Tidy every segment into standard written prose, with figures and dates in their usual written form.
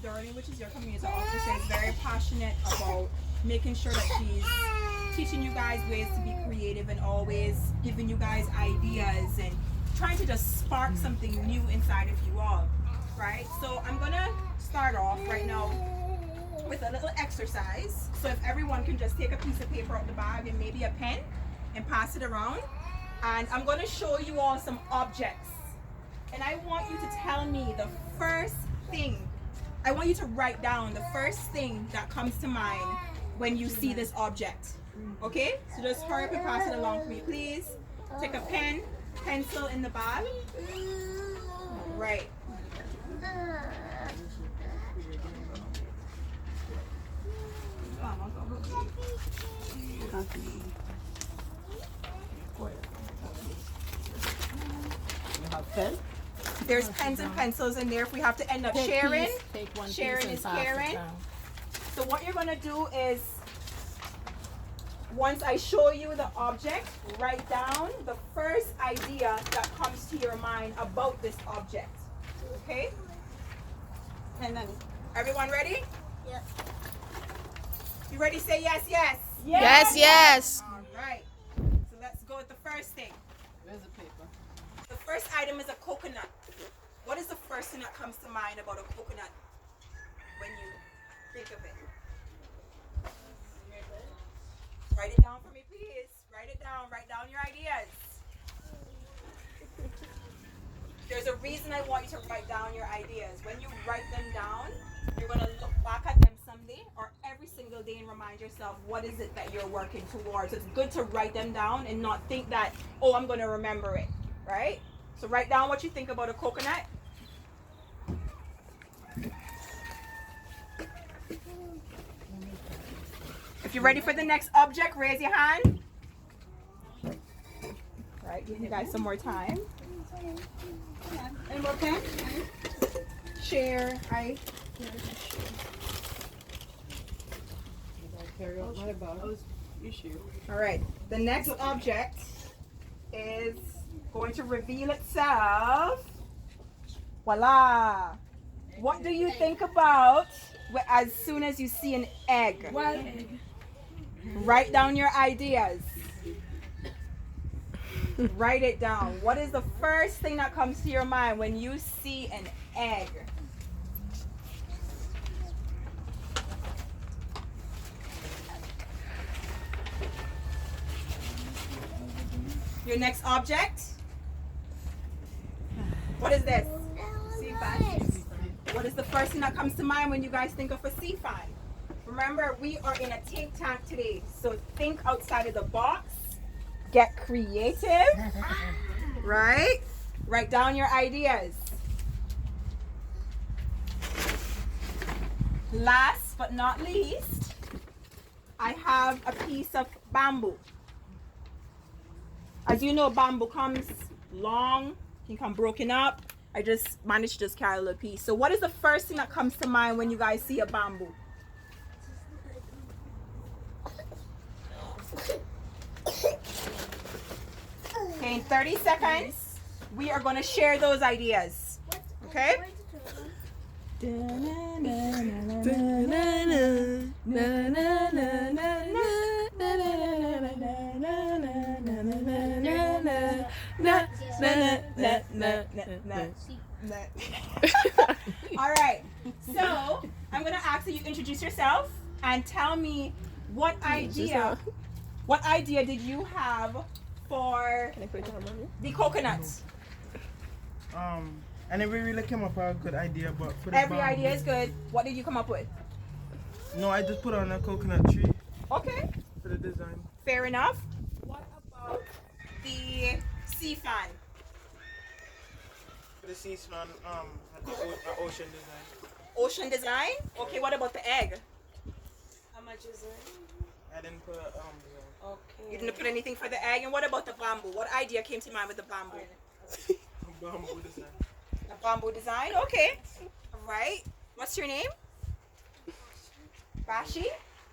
Dorothy, which is your community officer, is very passionate about making sure that she's teaching you guys ways to be creative and always giving you guys ideas and trying to just spark something new inside of you all, right? So I'm gonna start off right now with a little exercise. So if everyone can just take a piece of paper out the bag and maybe a pen and pass it around, and I'm gonna show you all some objects, and I want you to tell me the first thing. I want you to write down the first thing that comes to mind when you see this object. Okay? So just hurry up and pass it along for me, please. Take a pen, pencil in the bag. Right. You have pen? There's pens and pencils in there if we have to end up sharing. Sharing is caring. So what you're going to do is, once I show you the object, write down the first idea that comes to your mind about this object. Okay? And then, everyone ready? Yep. You ready? Say yes, yes. Yes, yes. All right. So let's go with the first thing. Where's the paper? The first item is a coconut. What is the first thing that comes to mind about a coconut when you think of it? Write it down for me, please. Write it down. Write down your ideas. There's a reason I want you to write down your ideas. When you write them down, you're going to look back at them someday or every single day and remind yourself, what is it that you're working towards? It's good to write them down and not think that, oh, I'm going to remember it, right? So write down what you think about a coconut. If you're ready for the next object, raise your hand. All right, give you guys some more time. Any more pen? Share. Carry out my bag. You share. All right, the next object is going to reveal itself. Voila! What do you think about as soon as you see an egg? Write down your ideas. Write it down. What is the first thing that comes to your mind when you see an egg? Your next object? What is this? Sea fan. What is the first thing that comes to mind when you guys think of a sea fan? Remember, we are in a think tank today, so think outside of the box. Get creative, right? Write down your ideas. Last but not least, I have a piece of bamboo. As you know, bamboo comes long, can come broken up. I just managed to just carry a little piece. So what is the first thing that comes to mind when you guys see a bamboo? Okay, in 30 seconds, we are going to share those ideas. Okay? All right, so I'm going to ask that you introduce yourself and tell me what idea did you have for the coconuts? I never really came up with a good idea, but for the Every bamboo- idea is good. What did you come up with? No, I just put on a coconut tree Okay, for the design. fair enough. What about the sea fan? For the sea swan, an ocean design. Ocean design? Okay, what about the egg? How much is it? I didn't put design. Okay. You didn't put anything for the egg. And what about the bamboo? What idea came to mind with the bamboo? Bamboo design. The bamboo design? Okay. All right. What's your name? Bashi?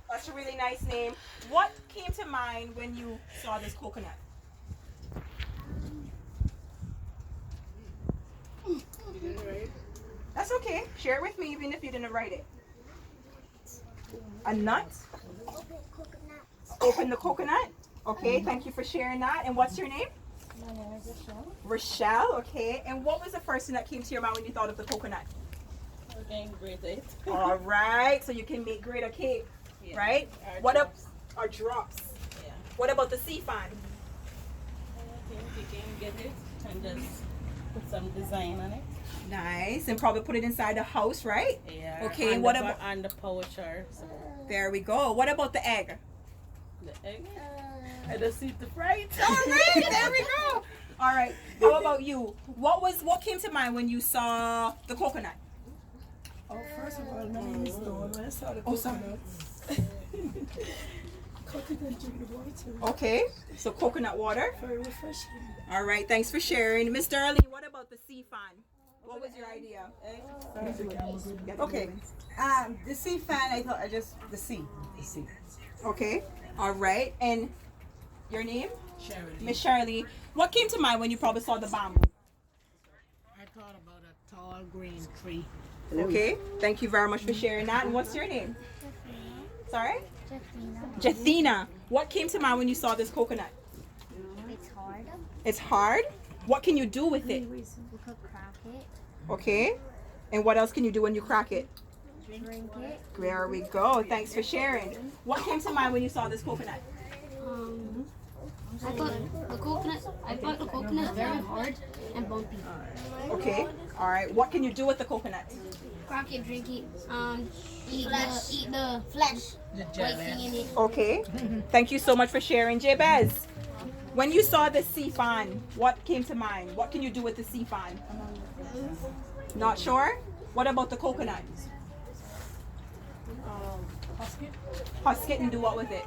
That's a really nice name. What came to mind when you saw this coconut? You did it right? That's okay. Share it with me even if you didn't write it. A nut. Open the coconut. Okay, thank you for sharing that. And what's your name? My name is Rochelle. Rochelle, okay. And what was the first thing that came to your mind when you thought of the coconut? We're getting grade 8. All right, so you can make greater cake, Yeah. right? Our What up? drops. Our drops. Yeah. What about the sea fan? I think you can get it and just put some design on it. Nice, and probably put it inside the house, right? Yeah. Okay, and what the, about? and the pouch or so. There we go. What about the egg? The egg. I just see the fright. All right, there we go. All right. How about you? What came to mind when you saw the coconut? Oh, first of all, my name is Dawn. When I saw the Oh, sorry. coconuts, cut it and drink the water. Okay, so coconut water. Very refreshing. All right, thanks for sharing. Miss Darlene, what about the sea fan? What was your idea? Okay. The sea fan, I thought the sea. Okay. All right. And your name? Shirley. Miss Shirley. What came to mind when you probably saw the bamboo? I thought about a tall green tree. Okay. Thank you very much for sharing that. And what's your name? Sorry? Jathina. What came to mind when you saw this coconut? It's hard. It's hard. What can you do with it? We could crack it, Okay. And what else can you do when you crack it? drink it. There we go. Thanks for sharing. What came to mind when you saw this coconut? I thought the coconut is very hard and bumpy. Okay. All right. What can you do with the coconut? Crack it, drink it. Eat the flesh. The White jelly. thing in it. Okay. Thank you so much for sharing, Jabez. When you saw the sea fan, what came to mind? What can you do with the sea fan? Not sure? What about the coconut? Husk it and do what with it?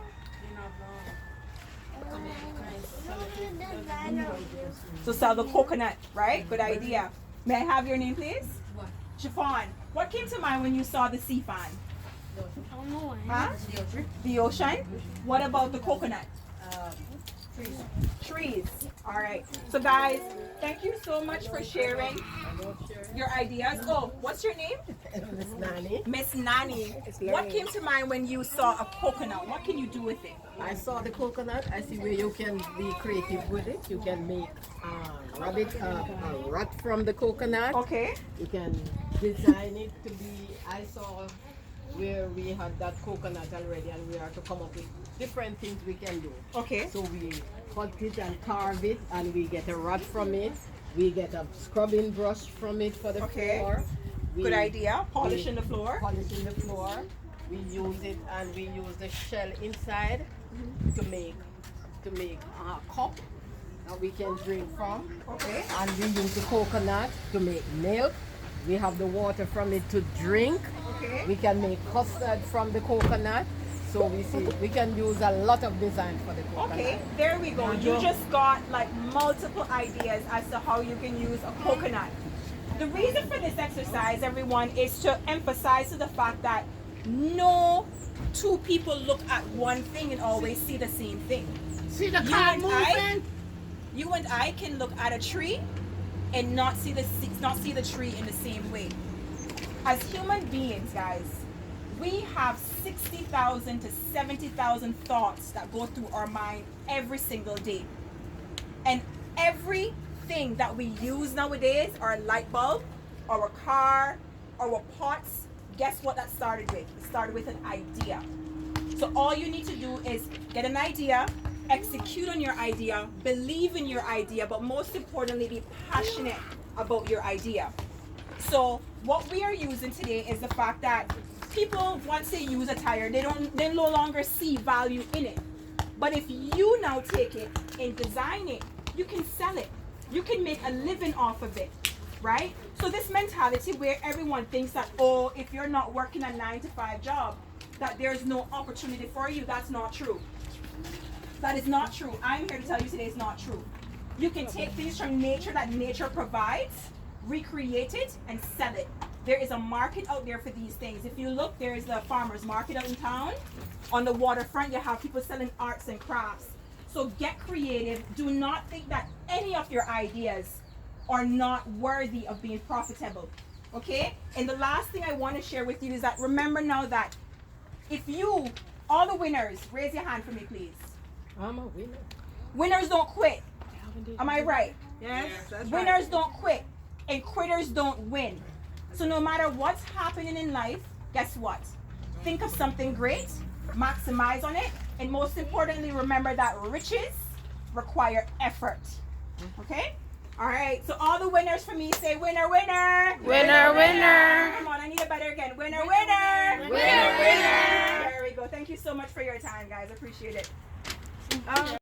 So sell the coconut, right? Good idea. May I have your name, please? Chiffon. What came to mind when you saw the sea fan? I don't know why. Huh? The ocean. What about the coconut? Trees. All right. So guys, thank you so much for sharing your ideas. Oh, what's your name? Miss Nani. Miss Nani. What came to mind when you saw a coconut? What can you do with it? I saw the coconut. I see where you can be creative with it. You can make a rod from the coconut. Okay. You can design it to be. I saw where we had that coconut already, and we are to come up with different things we can do. Okay. So we cut it and carve it, and we get a rod from it. We get a scrubbing brush from it for the Okay. floor. Good idea. Polishing the floor. Polishing the floor. We use it, and we use the shell inside to make a cup that we can drink from. Okay. And we use the coconut to make milk. We have the water from it to drink. Okay. We can make custard from the coconut. So we can use a lot of design for the coconut. Okay, there we go. You just got like multiple ideas as to how you can use a coconut. The reason for this exercise, everyone, is to emphasize to the fact that no two people look at one thing and always see the same thing. See the You car and moving? You and I can look at a tree and not see the tree in the same way. As human beings, guys, we have 60,000 to 70,000 thoughts that go through our mind every single day. And everything that we use nowadays, our light bulb, our car, our pots, guess what that started with? It started with an idea. So all you need to do is get an idea, execute on your idea, believe in your idea, but most importantly, be passionate about your idea. So what we are using today is the fact that people, once they use a tire, they no longer see value in it. But if you now take it and design it, you can sell it. You can make a living off of it, right? So this mentality where everyone thinks that, oh, if you're not working a 9-to-5 job, that there's no opportunity for you, that's not true. That is not true. I'm here to tell you today it's not true. You can take things from nature that nature provides, recreate it, and sell it. There is a market out there for these things. If you look, there is the farmer's market out in town. On the waterfront, you have people selling arts and crafts. So get creative. Do not think that any of your ideas are not worthy of being profitable. Okay? And the last thing I want to share with you is that remember now that if you, all the winners, raise your hand for me, please. I'm a winner. Winners don't quit. Am I right? Yes, that's Winners right. don't quit and quitters don't win. So no matter what's happening in life, guess what? Think of something great, maximize on it, and most importantly, remember that riches require effort. Okay? All right. So all the winners for me say winner, winner. Winner, winner. Come on, I need it better again. Winner, winner. Winner, winner. There we go. Thank you so much for your time, guys. Appreciate it.